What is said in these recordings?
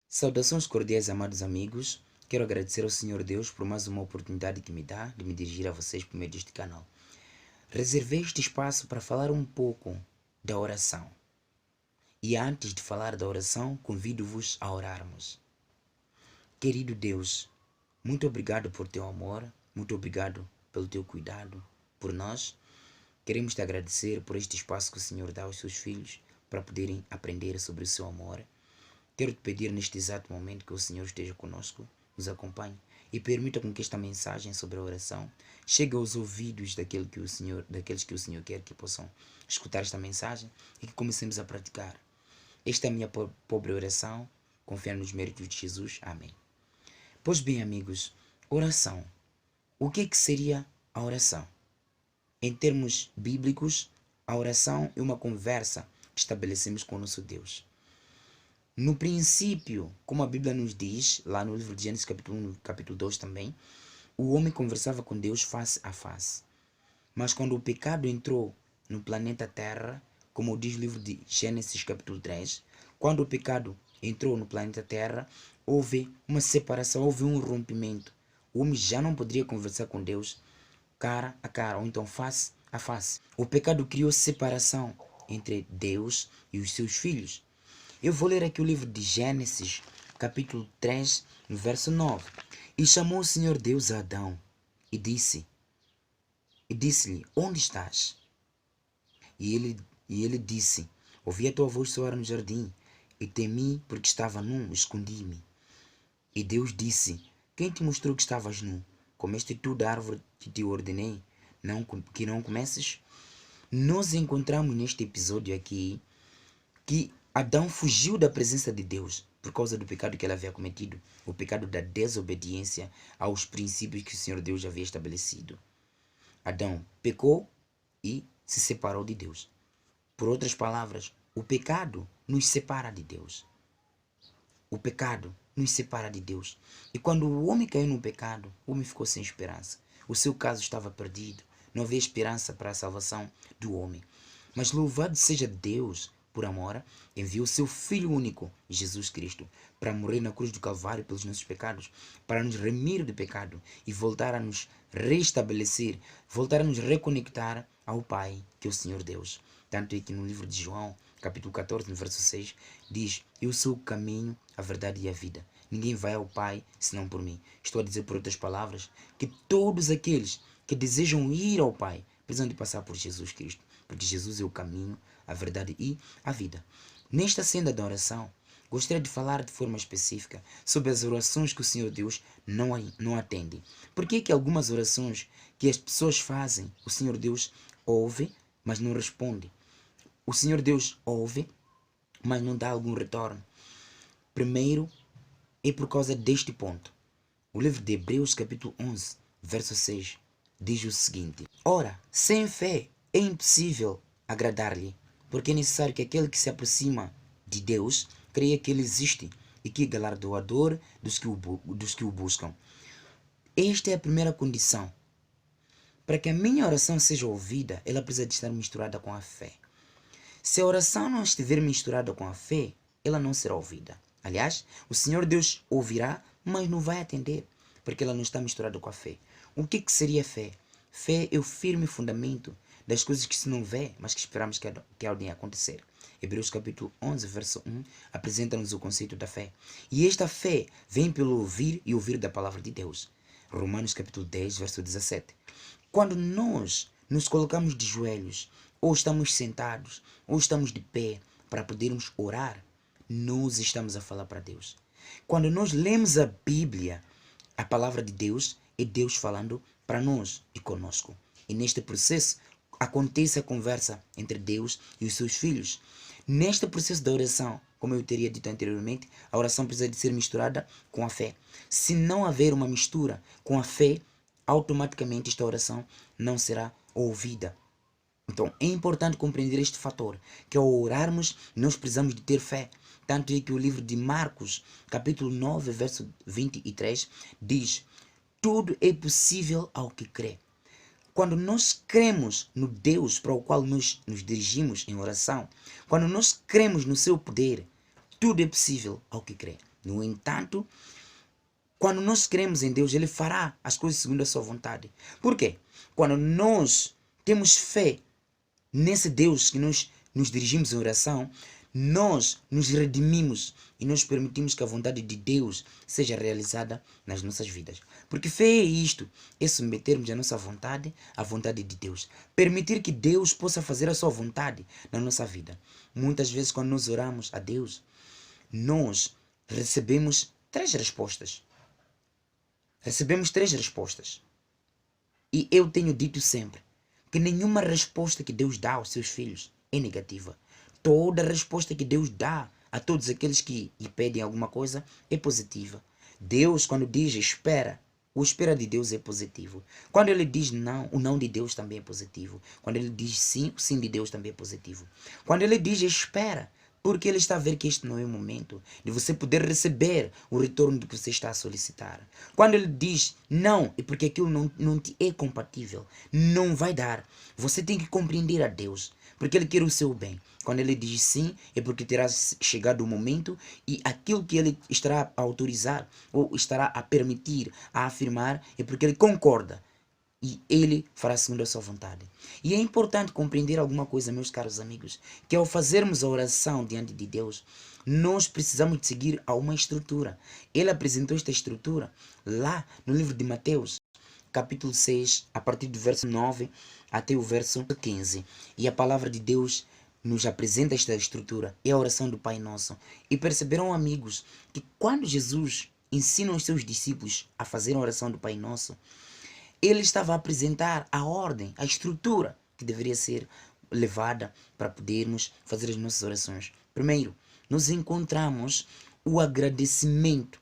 Saudações cordiais, amados amigos. Quero agradecer ao Senhor Deus por mais uma oportunidade que me dá de me dirigir a vocês por meio deste canal. Reservei este espaço para falar um pouco da oração. E antes de falar da oração, convido-vos a orarmos. Querido Deus, muito obrigado por teu amor, muito obrigado pelo teu cuidado por nós. Queremos te agradecer por este espaço que o Senhor dá aos seus filhos para poderem aprender sobre o seu amor. Quero te pedir neste exato momento que o Senhor esteja conosco, nos acompanhe e permita com que esta mensagem sobre a oração chegue aos ouvidos daqueles que o Senhor quer que possam escutar esta mensagem e que comecemos a praticar. Esta é a minha pobre oração, confiando nos méritos de Jesus. Amém. Pois bem, amigos, oração. O que seria a oração? Em termos bíblicos, a oração é uma conversa que estabelecemos com o nosso Deus. No princípio, como a Bíblia nos diz, lá no livro de Gênesis capítulo 1, capítulo 2 também, o homem conversava com Deus face a face. Mas quando o pecado entrou no planeta Terra, como diz o livro de Gênesis capítulo 3, quando o pecado entrou no planeta Terra, houve uma separação, houve um rompimento. O homem já não poderia conversar com Deus cara a cara, ou então face a face. O pecado criou separação entre Deus e os seus filhos. Eu vou ler aqui o livro de Gênesis, capítulo 3, no verso 9. E chamou o Senhor Deus a Adão e disse-lhe, onde estás? E ele disse, ouvi a tua voz soar no jardim, e temi porque estava nu, escondi-me. E Deus disse, quem te mostrou que estavas nu? Comeste tu da árvore que te ordenei, que não comeces? Nós encontramos neste episódio aqui que Adão fugiu da presença de Deus por causa do pecado que ele havia cometido, o pecado da desobediência aos princípios que o Senhor Deus havia estabelecido. Adão pecou e se separou de Deus. Por outras palavras, o pecado nos separa de Deus. O pecado nos separa de Deus. E quando o homem caiu no pecado, o homem ficou sem esperança. O seu caso estava perdido. Não havia esperança para a salvação do homem. Mas louvado seja Deus, por amor, enviou seu Filho único, Jesus Cristo, para morrer na cruz do Calvário pelos nossos pecados, para nos remir do pecado e voltar a nos restabelecer, voltar a nos reconectar ao Pai, que é o Senhor Deus. Tanto é que no livro de João, capítulo 14, no verso 6, diz, eu sou o caminho, a verdade e a vida. Ninguém vai ao Pai senão por mim. Estou a dizer por outras palavras que todos aqueles que desejam ir ao Pai precisam de passar por Jesus Cristo, porque Jesus é o caminho, a verdade e a vida. Nesta senda da oração, gostaria de falar de forma específica sobre as orações que o Senhor Deus não atende. Por que algumas orações que as pessoas fazem, o Senhor Deus ouve, mas não responde? O Senhor Deus ouve, mas não dá algum retorno. Primeiro, é por causa deste ponto. O livro de Hebreus, capítulo 11, verso 6, diz o seguinte: ora, sem fé é impossível agradar-lhe, porque é necessário que aquele que se aproxima de Deus creia que ele existe e que é galardoador dos que o buscam. Esta é a primeira condição. Para que a minha oração seja ouvida, ela precisa de estar misturada com a fé. Se a oração não estiver misturada com a fé, ela não será ouvida. Aliás, o Senhor Deus ouvirá, mas não vai atender, porque ela não está misturada com a fé. O que seria fé? Fé é o firme fundamento das coisas que se não vê, mas que esperamos que alguém acontecer. Hebreus capítulo 11, verso 1, apresenta-nos o conceito da fé. E esta fé vem pelo ouvir e ouvir da palavra de Deus. Romanos capítulo 10, verso 17. Quando nós nos colocamos de joelhos, ou estamos sentados, ou estamos de pé, para podermos orar, nós estamos a falar para Deus. Quando nós lemos a Bíblia, a palavra de Deus, é Deus falando para nós e conosco. E neste processo, acontece a conversa entre Deus e os seus filhos. Neste processo da oração, como eu teria dito anteriormente, a oração precisa de ser misturada com a fé. Se não haver uma mistura com a fé, automaticamente esta oração não será ouvida. Então é importante compreender este fator, que ao orarmos nós precisamos de ter fé. Tanto é que o livro de Marcos, capítulo 9, verso 23, diz, tudo é possível ao que crê. Quando nós cremos no Deus para o qual nos dirigimos em oração, quando nós cremos no seu poder, tudo é possível ao que crê. No entanto, quando nós cremos em Deus, Ele fará as coisas segundo a sua vontade. Por quê? Quando nós temos fé nesse Deus que nós nos dirigimos em oração, nós nos redimimos e nós permitimos que a vontade de Deus seja realizada nas nossas vidas. Porque fé é isto, é submetermos a nossa vontade à vontade de Deus. Permitir que Deus possa fazer a sua vontade na nossa vida. Muitas vezes quando nós oramos a Deus, nós recebemos três respostas. Recebemos três respostas. E eu tenho dito sempre que nenhuma resposta que Deus dá aos seus filhos é negativa. Toda resposta que Deus dá a todos aqueles que lhe pedem alguma coisa é positiva. Deus, quando diz espera, o espera de Deus é positivo. Quando Ele diz não, o não de Deus também é positivo. Quando Ele diz sim, o sim de Deus também é positivo. Quando Ele diz espera, porque Ele está a ver que este não é o momento de você poder receber o retorno do que você está a solicitar. Quando Ele diz não, é porque aquilo não te é compatível. Não vai dar. Você tem que compreender a Deus, porque Ele quer o seu bem. Quando Ele diz sim, é porque terá chegado o momento e aquilo que Ele estará a autorizar ou estará a permitir, a afirmar, é porque Ele concorda. E Ele fará segundo a sua vontade. E é importante compreender alguma coisa, meus caros amigos, que ao fazermos a oração diante de Deus, nós precisamos de seguir a uma estrutura. Ele apresentou esta estrutura lá no livro de Mateus, capítulo 6, a partir do verso 9 até o verso 15. E a palavra de Deus nos apresenta esta estrutura, é a oração do Pai Nosso. E perceberão, amigos, que quando Jesus ensina os seus discípulos a fazer a oração do Pai Nosso, Ele estava a apresentar a ordem, a estrutura que deveria ser levada para podermos fazer as nossas orações. Primeiro, nós encontramos o agradecimento.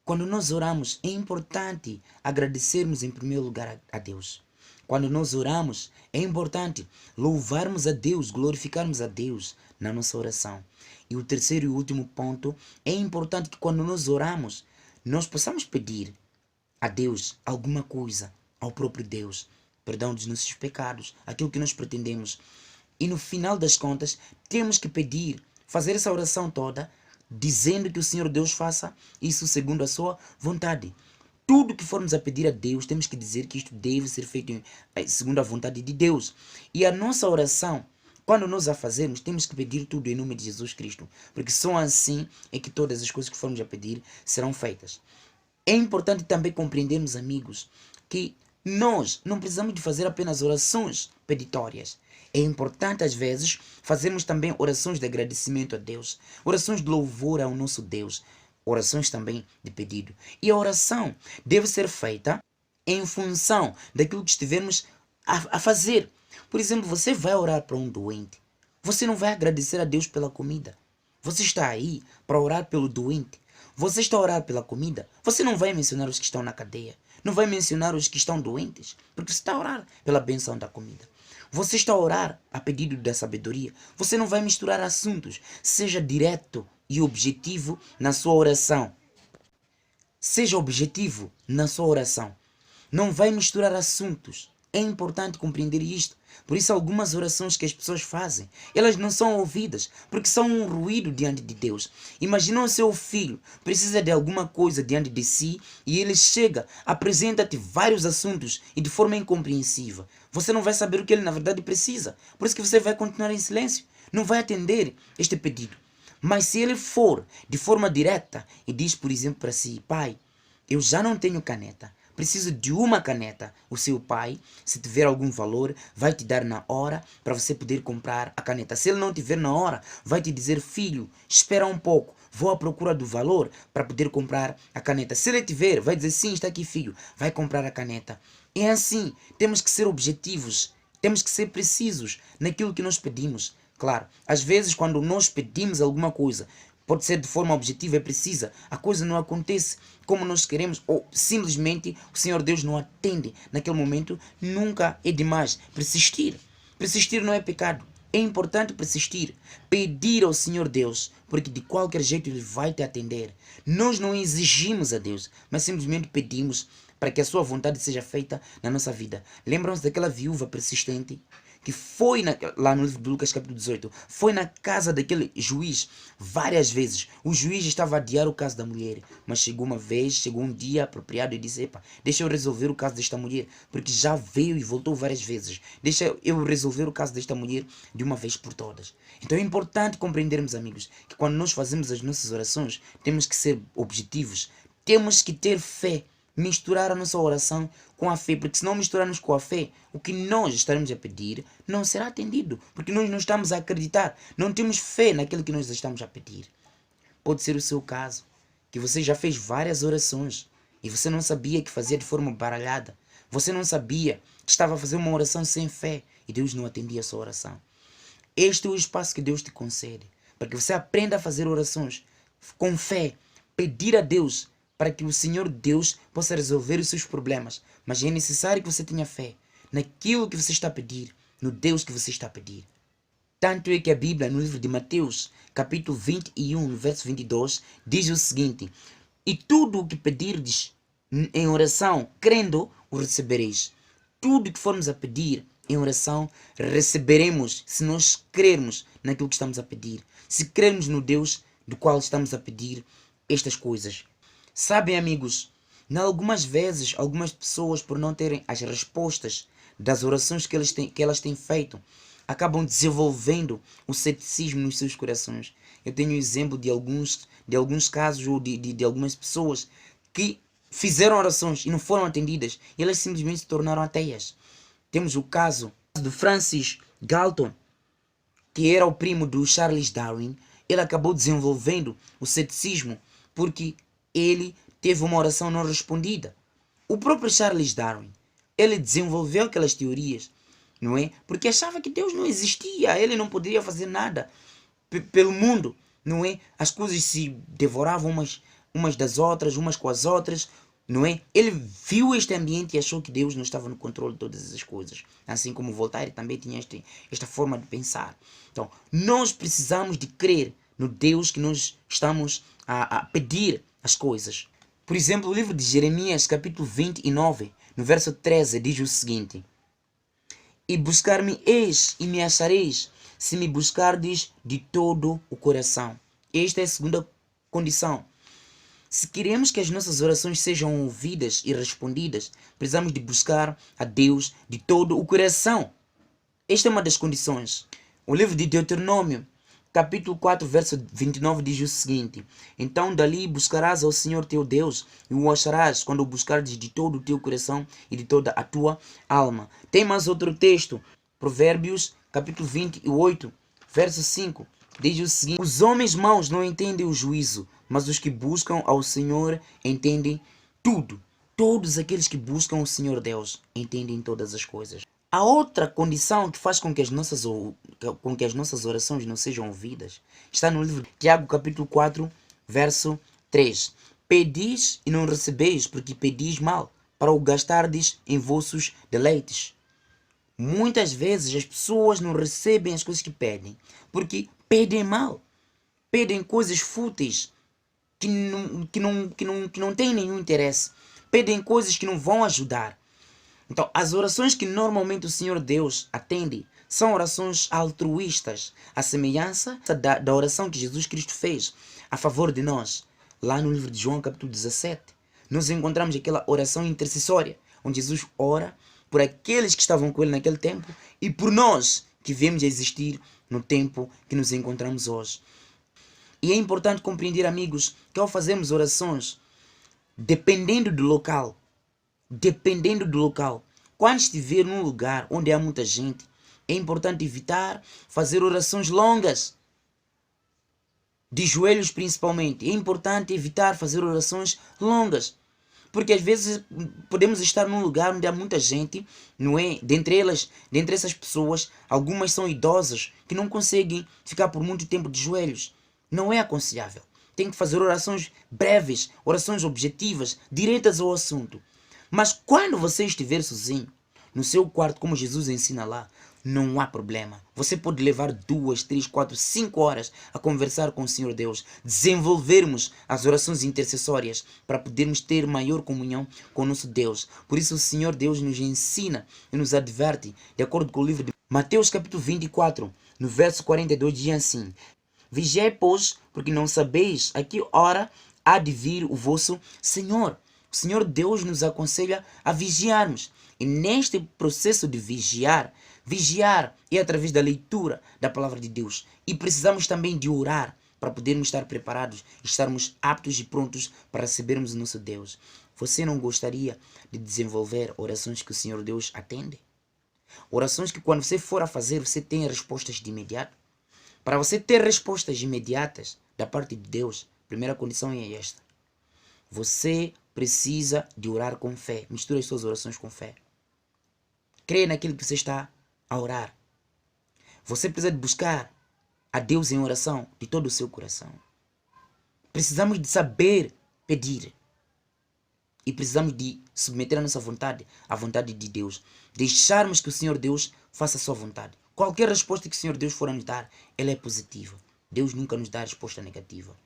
Quando nós oramos, é importante agradecermos em primeiro lugar a Deus. Quando nós oramos, é importante louvarmos a Deus, glorificarmos a Deus na nossa oração. E o terceiro e último ponto, é importante que quando nós oramos, nós possamos pedir a Deus alguma coisa, ao próprio Deus, perdão dos nossos pecados, aquilo que nós pretendemos. E no final das contas, temos que pedir, fazer essa oração toda, dizendo que o Senhor Deus faça isso segundo a sua vontade. Tudo que formos a pedir a Deus, temos que dizer que isto deve ser feito segundo a vontade de Deus. E a nossa oração, quando nós a fazemos, temos que pedir tudo em nome de Jesus Cristo, porque só assim é que todas as coisas que formos a pedir serão feitas. É importante também compreendermos, amigos, que nós não precisamos de fazer apenas orações peditórias. É importante, às vezes, fazermos também orações de agradecimento a Deus, orações de louvor ao nosso Deus, orações também de pedido. E a oração deve ser feita em função daquilo que estivermos a fazer. Por exemplo, você vai orar para um doente. Você não vai agradecer a Deus pela comida. Você está aí para orar pelo doente. Você está a orar pela comida, você não vai mencionar os que estão na cadeia, não vai mencionar os que estão doentes, porque você está a orar pela benção da comida. Você está a orar a pedido da sabedoria, você não vai misturar assuntos, seja direto e objetivo na sua oração. Seja objetivo na sua oração, não vai misturar assuntos. É importante compreender isto. Por isso algumas orações que as pessoas fazem, elas não são ouvidas, porque são um ruído diante de Deus. Imagina o seu filho precisa de alguma coisa diante de si e ele chega, apresenta-te vários assuntos e de forma incompreensiva. Você não vai saber o que ele na verdade precisa. Por isso que você vai continuar em silêncio. Não vai atender este pedido. Mas se ele for de forma direta e diz, por exemplo, para si: pai, eu já não tenho caneta, preciso de uma caneta. O seu pai, se tiver algum valor, vai te dar na hora para você poder comprar a caneta. Se ele não tiver na hora, vai te dizer: filho, espera um pouco, vou à procura do valor para poder comprar a caneta. Se ele tiver, vai dizer: sim, está aqui, filho, vai comprar a caneta. É assim, temos que ser objetivos, temos que ser precisos naquilo que nós pedimos. Claro, às vezes quando nós pedimos alguma coisa, pode ser de forma objetiva e precisa, a coisa não acontece como nós queremos, ou simplesmente o Senhor Deus não atende naquele momento. Nunca é demais persistir. Persistir não é pecado. É importante persistir, pedir ao Senhor Deus, porque de qualquer jeito Ele vai te atender. Nós não exigimos a Deus, mas simplesmente pedimos para que a sua vontade seja feita na nossa vida. Lembram-se daquela viúva persistente que foi lá no livro de Lucas capítulo 18, foi na casa daquele juiz várias vezes. O juiz estava a adiar o caso da mulher, mas chegou um dia apropriado e disse: epa, deixa eu resolver o caso desta mulher, porque já veio e voltou várias vezes. Deixa eu resolver o caso desta mulher de uma vez por todas. Então é importante compreendermos, amigos, que quando nós fazemos as nossas orações, temos que ser objetivos, temos que ter fé, misturar a nossa oração com a fé, porque se não misturarmos com a fé, o que nós estaremos a pedir não será atendido, porque nós não estamos a acreditar, não temos fé naquilo que nós estamos a pedir. Pode ser o seu caso, que você já fez várias orações e você não sabia que fazia de forma baralhada, você não sabia que estava a fazer uma oração sem fé e Deus não atendia a sua oração. Este é o espaço que Deus te concede, para que você aprenda a fazer orações com fé, pedir a Deus para que o Senhor Deus possa resolver os seus problemas. Mas é necessário que você tenha fé naquilo que você está a pedir, no Deus que você está a pedir. Tanto é que a Bíblia, no livro de Mateus, capítulo 21, no verso 22, diz o seguinte: e tudo o que pedirdes em oração, crendo, o recebereis. Tudo o que formos a pedir em oração, receberemos, se nós crermos naquilo que estamos a pedir. Se crermos no Deus do qual estamos a pedir estas coisas. Sabem, amigos, algumas vezes, algumas pessoas, por não terem as respostas das orações que elas têm feito, acabam desenvolvendo o ceticismo nos seus corações. Eu tenho exemplo de alguns casos ou de algumas pessoas que fizeram orações e não foram atendidas e elas simplesmente se tornaram ateias. Temos o caso de Francis Galton, que era o primo do Charles Darwin. Ele acabou desenvolvendo o ceticismo porque ele teve uma oração não respondida. O próprio Charles Darwin, ele desenvolveu aquelas teorias, não é? Porque achava que Deus não existia, ele não poderia fazer nada pelo mundo, não é? As coisas se devoravam umas das outras, umas com as outras, não é? Ele viu este ambiente e achou que Deus não estava no controle de todas essas coisas. Assim como Voltaire também tinha esta forma de pensar. Então, nós precisamos de crer no Deus que nós estamos a pedir as coisas. Por exemplo, o livro de Jeremias, capítulo 29, no verso 13, diz o seguinte: e buscar-me-eis e me achareis, se me buscardes de todo o coração. Esta é a segunda condição. Se queremos que as nossas orações sejam ouvidas e respondidas, precisamos de buscar a Deus de todo o coração. Esta é uma das condições. O livro de Deuteronômio, capítulo 4, verso 29, diz o seguinte: então dali buscarás ao Senhor teu Deus e o acharás quando o buscares de todo o teu coração e de toda a tua alma. Tem mais outro texto, Provérbios, capítulo 28, verso 5, diz o seguinte: os homens maus não entendem o juízo, mas os que buscam ao Senhor entendem tudo. Todos aqueles que buscam o Senhor Deus entendem todas as coisas. A outra condição que faz com que as nossas orações não sejam ouvidas está no livro de Tiago, capítulo 4, verso 3. Pedis e não recebeis, porque pedis mal, para o gastardes em vossos deleites. Muitas vezes as pessoas não recebem as coisas que pedem, porque pedem mal. Pedem coisas fúteis, que não têm nenhum interesse. Pedem coisas que não vão ajudar. Então, as orações que normalmente o Senhor Deus atende são orações altruístas, a semelhança da oração que Jesus Cristo fez a favor de nós. Lá no livro de João, capítulo 17, nós encontramos aquela oração intercessória, onde Jesus ora por aqueles que estavam com ele naquele tempo e por nós que viemos a existir no tempo que nos encontramos hoje. E é importante compreender, amigos, que ao fazermos orações, dependendo do local, quando estiver num lugar onde há muita gente, é importante evitar fazer orações longas, de joelhos principalmente. É importante evitar fazer orações longas, porque às vezes podemos estar num lugar onde há muita gente, não é? Dentre essas pessoas, algumas são idosas que não conseguem ficar por muito tempo de joelhos. Não é aconselhável. Tem que fazer orações breves, orações objetivas, diretas ao assunto. Mas quando você estiver sozinho, no seu quarto, como Jesus ensina lá, não há problema. Você pode levar 2, 3, 4, 5 horas a conversar com o Senhor Deus, desenvolvermos as orações intercessórias para podermos ter maior comunhão com o nosso Deus. Por isso o Senhor Deus nos ensina e nos adverte, de acordo com o livro de Mateus capítulo 24, no verso 42, diz assim: Vigiai, pois, porque não sabeis a que hora há de vir o vosso Senhor. O Senhor Deus nos aconselha a vigiarmos. E neste processo de vigiar é através da leitura da palavra de Deus. E precisamos também de orar para podermos estar preparados, estarmos aptos e prontos para recebermos o nosso Deus. Você não gostaria de desenvolver orações que o Senhor Deus atende? Orações que quando você for a fazer, você tenha respostas de imediato? Para você ter respostas imediatas da parte de Deus, a primeira condição é esta. Você precisa de orar com fé. Misture as suas orações com fé. Creia naquilo que você está a orar. Você precisa de buscar a Deus em oração de todo o seu coração. Precisamos de saber pedir. E precisamos de submeter a nossa vontade à vontade de Deus. Deixarmos que o Senhor Deus faça a sua vontade. Qualquer resposta que o Senhor Deus for a nos dar, ela é positiva. Deus nunca nos dá resposta negativa.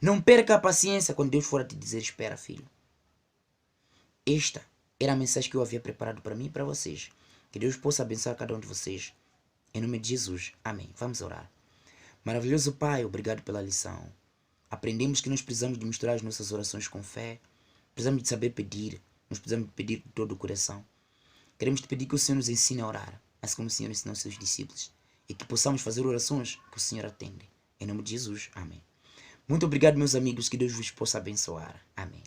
Não perca a paciência quando Deus for a te dizer: espera, filho. Esta era a mensagem que eu havia preparado para mim e para vocês. Que Deus possa abençoar cada um de vocês. Em nome de Jesus. Amém. Vamos orar. Maravilhoso Pai, obrigado pela lição. Aprendemos que nós precisamos de misturar as nossas orações com fé. Precisamos de saber pedir. Nós precisamos de pedir de todo o coração. Queremos te pedir que o Senhor nos ensine a orar, assim como o Senhor ensinou seus discípulos. E que possamos fazer orações que o Senhor atende. Em nome de Jesus. Amém. Muito obrigado, meus amigos. Que Deus vos possa abençoar. Amém.